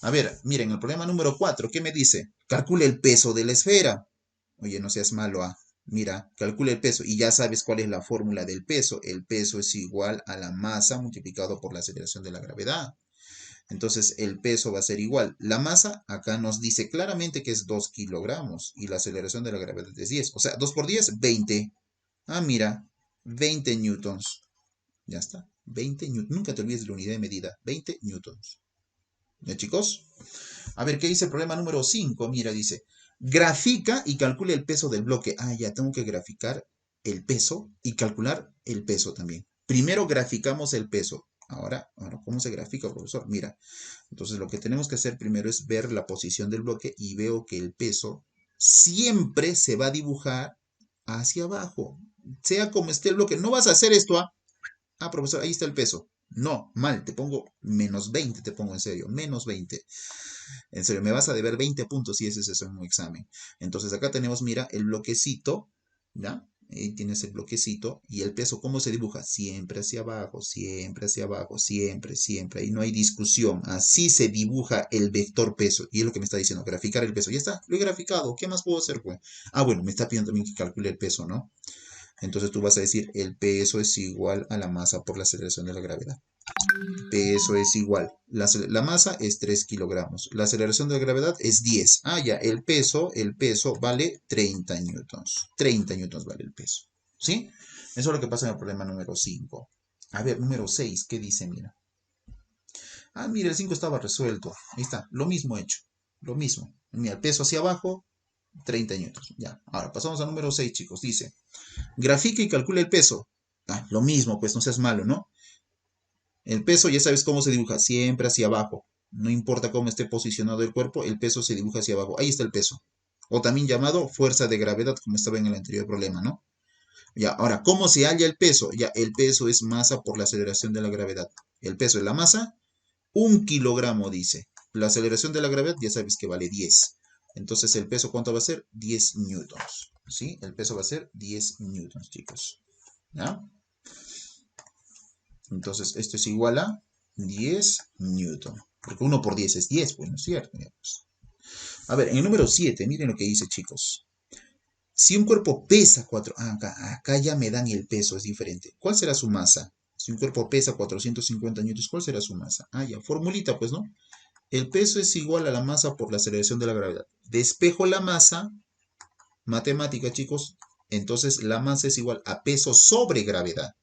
A ver, miren, el problema número 4, ¿qué me dice? Calcule el peso de la esfera. Oye, no seas malo, ¿ah? Mira, calcule el peso y ya sabes cuál es la fórmula del peso. El peso es igual a la masa multiplicado por la aceleración de la gravedad. Entonces el peso va a ser igual. La masa acá nos dice claramente que es 2 kilogramos y la aceleración de la gravedad es 10. O sea, 2 por 10, 20. Ah, mira, 20 newtons. Ya está, 20 newtons. Nunca te olvides de la unidad de medida, 20 newtons. ¿Ya, chicos? A ver, ¿qué dice el problema número 5? Mira, dice, grafica y calcule el peso del bloque. Ah, ya tengo que graficar el peso y calcular el peso también. Primero graficamos el peso. Ahora, ¿cómo se grafica, profesor? Mira, entonces lo que tenemos que hacer primero es ver la posición del bloque y veo que el peso siempre se va a dibujar hacia abajo. Sea como esté el bloque. No vas a hacer esto. Profesor, ahí está el peso. No, mal, te pongo menos 20, te pongo en serio, menos 20. En serio, me vas a deber 20 puntos si ese es eso en un examen. Entonces acá tenemos, mira, el bloquecito, ¿ya? Ahí tienes el bloquecito. Y el peso, ¿cómo se dibuja? Siempre hacia abajo, siempre hacia abajo, siempre, siempre. Ahí no hay discusión. Así se dibuja el vector peso. Y es lo que me está diciendo, graficar el peso. Ya está, lo he graficado. ¿Qué más puedo hacer, pues? Ah, bueno, me está pidiendo también que calcule el peso, ¿no? Entonces tú vas a decir, el peso es igual a la masa por la aceleración de la gravedad. Peso es igual. La masa es 3 kilogramos. La aceleración de la gravedad es 10. Ah, ya, el peso vale 30 newtons. 30 newtons vale el peso. ¿Sí? Eso es lo que pasa en el problema número 5. A ver, número 6, ¿qué dice? Mira. Ah, mira, el 5 estaba resuelto. Ahí está, lo mismo hecho. Lo mismo. Mira, el peso hacia abajo, 30 newtons. Ya, ahora pasamos al número 6, chicos. Dice, grafica y calcula el peso. Ah, lo mismo, pues no seas malo, ¿no? El peso ya sabes cómo se dibuja, siempre hacia abajo. No importa cómo esté posicionado el cuerpo, el peso se dibuja hacia abajo. Ahí está el peso. O también llamado fuerza de gravedad, como estaba en el anterior problema, ¿no? Ya, ahora, ¿cómo se halla el peso? Ya, el peso es masa por la aceleración de la gravedad. El peso es la masa, 1 kilogramo dice. La aceleración de la gravedad ya sabes que vale 10. Entonces, ¿el peso cuánto va a ser? 10 newtons. ¿Sí? El peso va a ser 10 newtons, chicos. ¿Ya? Entonces, esto es igual a 10 newton. Porque 1 por 10 es 10, pues, ¿no es cierto? A ver, en el número 7, miren lo que dice, chicos. Si un cuerpo pesa 4... acá ya me dan el peso, es diferente. ¿Cuál será su masa? Si un cuerpo pesa 450 newtons, ¿cuál será su masa? Ah, ya, formulita, pues, ¿no? El peso es igual a la masa por la aceleración de la gravedad. Despejo la masa, matemática, chicos. Entonces, la masa es igual a peso sobre gravedad.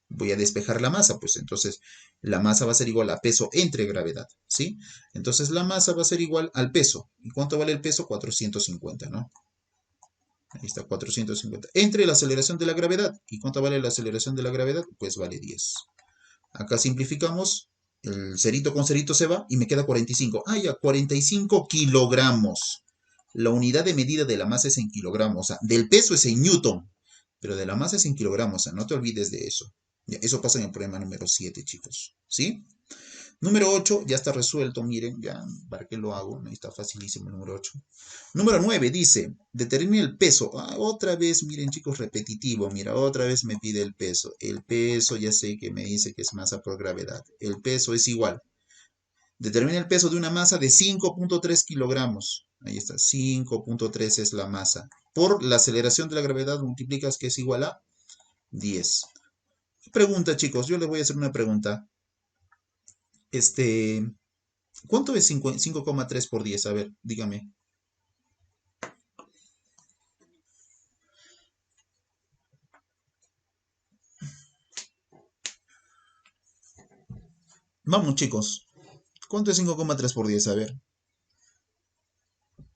Voy a despejar la masa, pues entonces la masa va a ser igual a peso entre gravedad, ¿sí? Entonces la masa va a ser igual al peso. ¿Y cuánto vale el peso? 450, ¿no? Ahí está, 450. Entre la aceleración de la gravedad. ¿Y cuánto vale la aceleración de la gravedad? Pues vale 10. Acá simplificamos. El cerito con cerito se va y me queda 45. Ah, ya, 45 kilogramos. La unidad de medida de la masa es en kilogramos. O sea, del peso es en newton. Pero de la masa es en kilogramos. O sea, no te olvides de eso. Ya, eso pasa en el problema número 7, chicos. ¿Sí? Número 8 ya está resuelto, miren, ya, ¿para qué lo hago? Está facilísimo el número 8. Número 9 dice, determine el peso. Ah, otra vez, miren chicos, repetitivo, mira, otra vez me pide el peso. El peso ya sé que me dice que es masa por gravedad. El peso es igual. Determina el peso de una masa de 5.3 kilogramos. Ahí está, 5.3 es la masa. Por la aceleración de la gravedad multiplicas que es igual a 10. Pregunta, chicos, yo les voy a hacer una pregunta. Este, ¿Cuánto es 5,3 por 10? A ver, dígame. Vamos, chicos. ¿Cuánto es 5,3 por 10? A ver.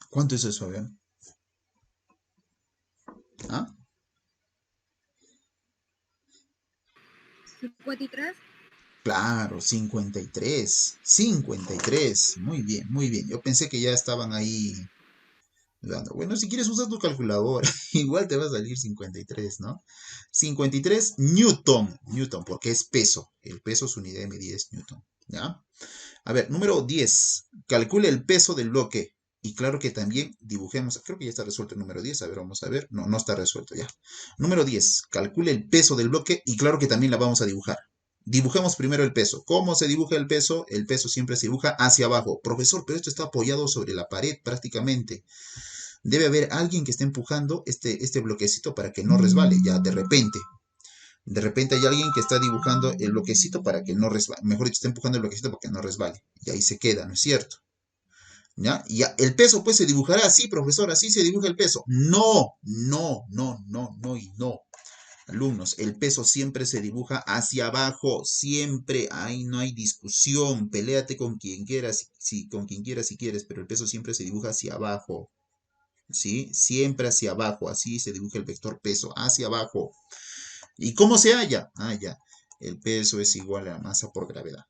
¿Cuánto es eso? A ver. ¿Ah? 53. Claro, 53. 53. Muy bien, muy bien. Yo pensé que ya estaban ahí dando. Bueno, si quieres usar tu calculadora, igual te va a salir 53, ¿no? 53 newton. Newton, porque es peso. El peso, su unidad de medida es newton. ¿Ya? A ver, número 10. Calcule el peso del bloque. Y claro que también dibujemos, creo que ya está resuelto el número 10. A ver, vamos a ver. No, no está resuelto ya. Número 10. Calcule el peso del bloque y claro que también la vamos a dibujar. Dibujemos primero el peso. ¿Cómo se dibuja el peso? El peso siempre se dibuja hacia abajo. Profesor, pero esto está apoyado sobre la pared prácticamente. Debe haber alguien que esté empujando este bloquecito para que no resbale. Ya, de repente. De repente hay alguien que está dibujando el bloquecito para que no resbale. Mejor dicho, está empujando el bloquecito para que no resbale. Y ahí se queda, ¿no es cierto? ¿Ya? Y el peso pues se dibujará así, profesor, así se dibuja el peso. No, no, no, no, no y no. Alumnos, el peso siempre se dibuja hacia abajo, siempre, ahí no hay discusión, peléate con quien quieras, con quien quieras si quieres, pero el peso siempre se dibuja hacia abajo, ¿sí? Siempre hacia abajo, así se dibuja el vector peso, hacia abajo. ¿Y cómo se halla? Ah, ya. El peso es igual a la masa por gravedad.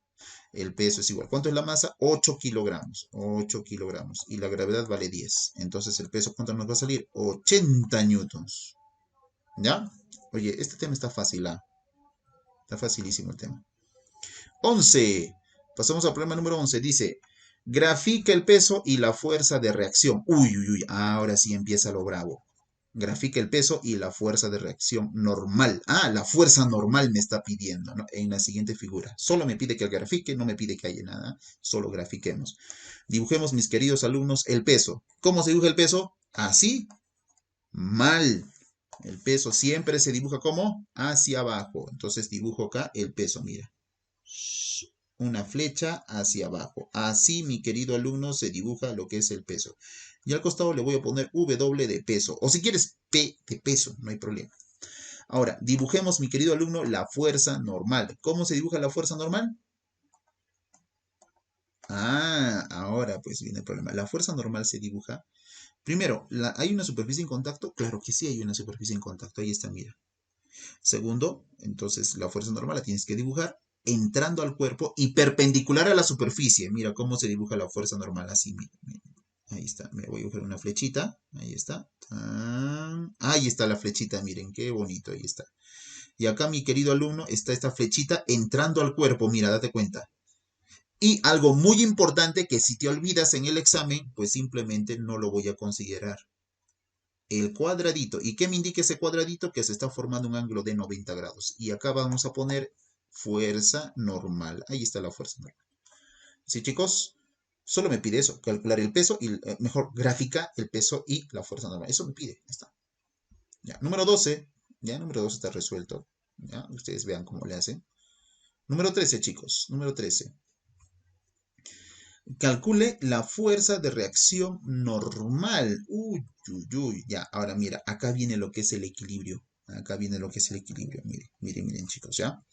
El peso es igual. ¿Cuánto es la masa? 8 kilogramos. 8 kilogramos. Y la gravedad vale 10. Entonces el peso, ¿cuánto nos va a salir? 80 newtons. ¿Ya? Oye, este tema está fácil, ¿ah? Está facilísimo el tema. 11. Pasamos al problema número 11. Dice, grafica el peso y la fuerza de reacción. Uy, uy, uy. Ahora sí empieza lo bravo. Grafica el peso y la fuerza de reacción normal. Ah, la fuerza normal me está pidiendo, ¿no? En la siguiente figura. Solo me pide que grafique, no me pide que haya nada. Solo grafiquemos. Dibujemos, mis queridos alumnos, el peso. ¿Cómo se dibuja el peso? Así. Mal. El peso siempre se dibuja como hacia abajo. Entonces dibujo acá el peso, mira. Una flecha hacia abajo. Así, mi querido alumno, se dibuja lo que es el peso. Y al costado le voy a poner W de peso. O si quieres, P de peso, no hay problema. Ahora, dibujemos, mi querido alumno, la fuerza normal. ¿Cómo se dibuja la fuerza normal? Ah, ahora pues viene el problema. La fuerza normal se dibuja. Primero, ¿hay una superficie en contacto? Claro que sí hay una superficie en contacto. Ahí está, mira. Segundo, entonces la fuerza normal la tienes que dibujar entrando al cuerpo y perpendicular a la superficie. Mira cómo se dibuja la fuerza normal. Así, mira, mira. Ahí está. Me voy a dibujar una flechita. Ahí está. Ahí está la flechita. Miren, qué bonito. Ahí está. Y acá, mi querido alumno, está esta flechita entrando al cuerpo. Mira, date cuenta. Y algo muy importante que si te olvidas en el examen, pues simplemente no lo voy a considerar. El cuadradito. ¿Y qué me indica ese cuadradito? Que se está formando un ángulo de 90 grados. Y acá vamos a poner fuerza normal. Ahí está la fuerza normal. Sí, chicos, solo me pide eso, calcular el peso y mejor gráfica el peso y la fuerza normal. Eso me pide. Ya está. Ya, número 12. Ya, número 12 está resuelto. Ya, ustedes vean cómo le hacen. Número 13, chicos. Número 13. Calcule la fuerza de reacción normal. Uy, uy, uy. Ya, ahora mira, acá viene lo que es el equilibrio. Acá viene lo que es el equilibrio. Miren, miren, miren, chicos, ¿ya?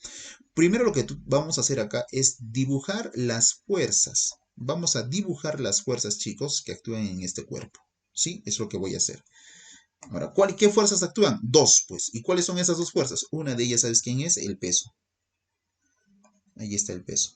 Primero lo que vamos a hacer acá es dibujar las fuerzas. Vamos a dibujar las fuerzas, chicos, que actúan en este cuerpo. ¿Sí? Es lo que voy a hacer. Ahora, ¿qué fuerzas actúan? Dos, pues. ¿Y cuáles son esas dos fuerzas? Una de ellas, ¿sabes quién es? El peso. Ahí está el peso.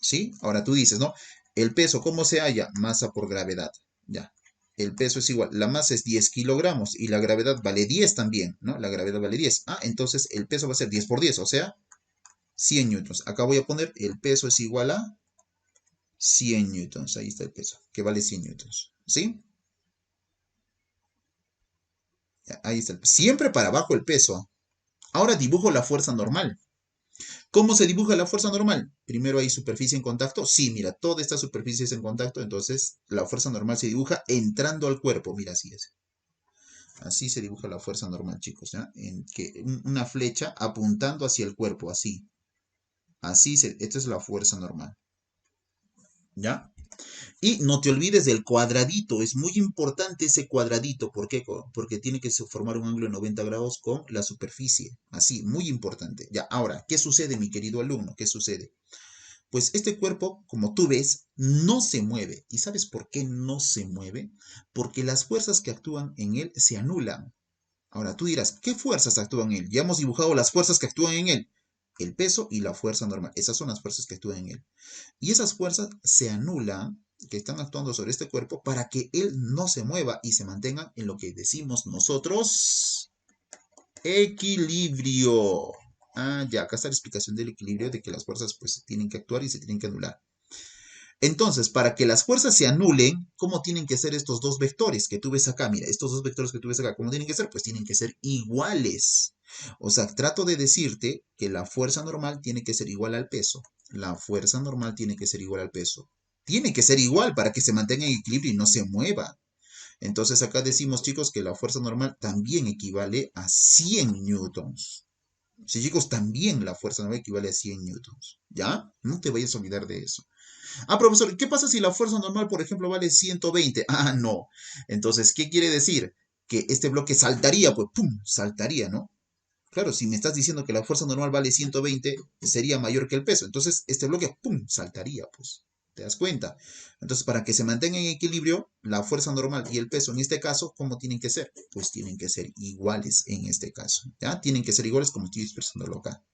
¿Sí? Ahora tú dices, ¿no? El peso, ¿cómo se halla? Masa por gravedad. Ya. El peso es igual. La masa es 10 kilogramos y la gravedad vale 10 también, ¿no? La gravedad vale 10. Ah, entonces el peso va a ser 10 por 10, o sea, 100 newtons. Acá voy a poner el peso es igual a 100 newtons. Ahí está el peso, que vale 100 newtons. ¿Sí? Ya, ahí está el peso. Siempre para abajo el peso. Ahora dibujo la fuerza normal. ¿Cómo se dibuja la fuerza normal? Primero hay superficie en contacto. Sí, mira, toda esta superficie es en contacto, entonces la fuerza normal se dibuja entrando al cuerpo. Mira, así es. Así se dibuja la fuerza normal, chicos, ¿ya? Una flecha apuntando hacia el cuerpo, así. Esta es la fuerza normal, ¿ya? Y no te olvides del cuadradito, es muy importante ese cuadradito. ¿Por qué? Porque tiene que formar un ángulo de 90 grados con la superficie. Así, muy importante. Ya, ahora, ¿qué sucede, mi querido alumno? ¿Qué sucede? Pues este cuerpo, como tú ves, no se mueve. ¿Y sabes por qué no se mueve? Porque las fuerzas que actúan en él se anulan. Ahora tú dirás, ¿qué fuerzas actúan en él? Ya hemos dibujado las fuerzas que actúan en él. El peso y la fuerza normal. Esas son las fuerzas que actúan en él. Y esas fuerzas se anulan, que están actuando sobre este cuerpo, para que él no se mueva y se mantenga en lo que decimos nosotros, equilibrio. Ah, ya, acá está la explicación del equilibrio, de que las fuerzas pues tienen que actuar y se tienen que anular. Entonces, para que las fuerzas se anulen, ¿cómo tienen que ser estos dos vectores que tú ves acá? Mira, estos dos vectores que tú ves acá, ¿cómo tienen que ser? Pues tienen que ser iguales. O sea, trato de decirte que la fuerza normal tiene que ser igual al peso. La fuerza normal tiene que ser igual al peso. Tiene que ser igual para que se mantenga en equilibrio y no se mueva. Entonces acá decimos, chicos, que la fuerza normal también equivale a 100 newtons. Sí, chicos, también la fuerza normal equivale a 100 newtons. ¿Ya? No te vayas a olvidar de eso. Ah, profesor, ¿qué pasa si la fuerza normal, por ejemplo, vale 120? Ah, no. Entonces, ¿qué quiere decir? Que este bloque saltaría, pues, ¡pum! Saltaría, ¿no? Claro, si me estás diciendo que la fuerza normal vale 120, sería mayor que el peso. Entonces, este bloque, ¡pum! Saltaría, pues. ¿Te das cuenta? Entonces, para que se mantenga en equilibrio, la fuerza normal y el peso, en este caso, ¿cómo tienen que ser? Pues tienen que ser iguales en este caso. ¿Ya? Tienen que ser iguales como estoy expresándolo acá.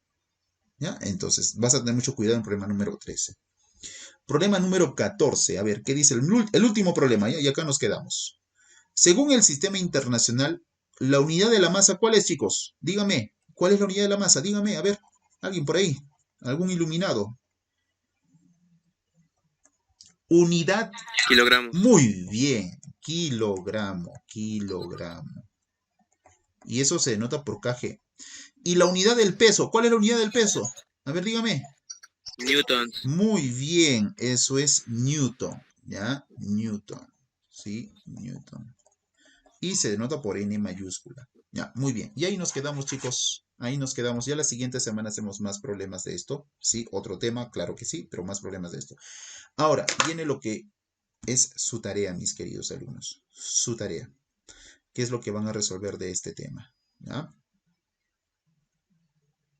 ¿Ya? Entonces, vas a tener mucho cuidado en el problema número 13. Problema número 14. A ver, ¿qué dice el último problema? ¿Ya? Y acá nos quedamos. Según el sistema internacional, la unidad de la masa, ¿cuál es, chicos? Dígame, ¿cuál es la unidad de la masa? Dígame, a ver, alguien por ahí, algún iluminado. Unidad. Kilogramos. Muy bien. kilogramo, kilogramo. Y eso se denota por kg. Y la unidad del peso, ¿cuál es la unidad del peso? A ver, dígame. Newtons. Muy bien, eso es Newton, ¿ya? Newton, ¿sí? Newton. Y se denota por N mayúscula. Ya, muy bien. Y ahí nos quedamos, chicos. Ahí nos quedamos. Ya la siguiente semana hacemos más problemas de esto. Sí, otro tema, claro que sí, pero más problemas de esto. Ahora, viene lo que es su tarea, mis queridos alumnos. Su tarea. ¿Qué es lo que van a resolver de este tema? ¿Ya?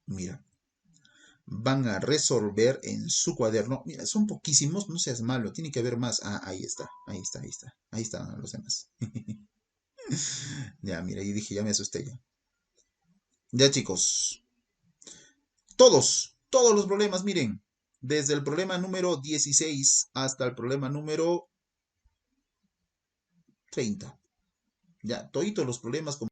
Mira, van a resolver en su cuaderno. Mira, son poquísimos, no seas malo, tiene que haber más. Ah, ahí está, ahí está, ahí está. Ahí están los demás. Ya, mira, y dije, ya me asusté ya. Ya, chicos. Todos los problemas, miren. Desde el problema número 16 hasta el problema número 30. Ya, toditos los problemas.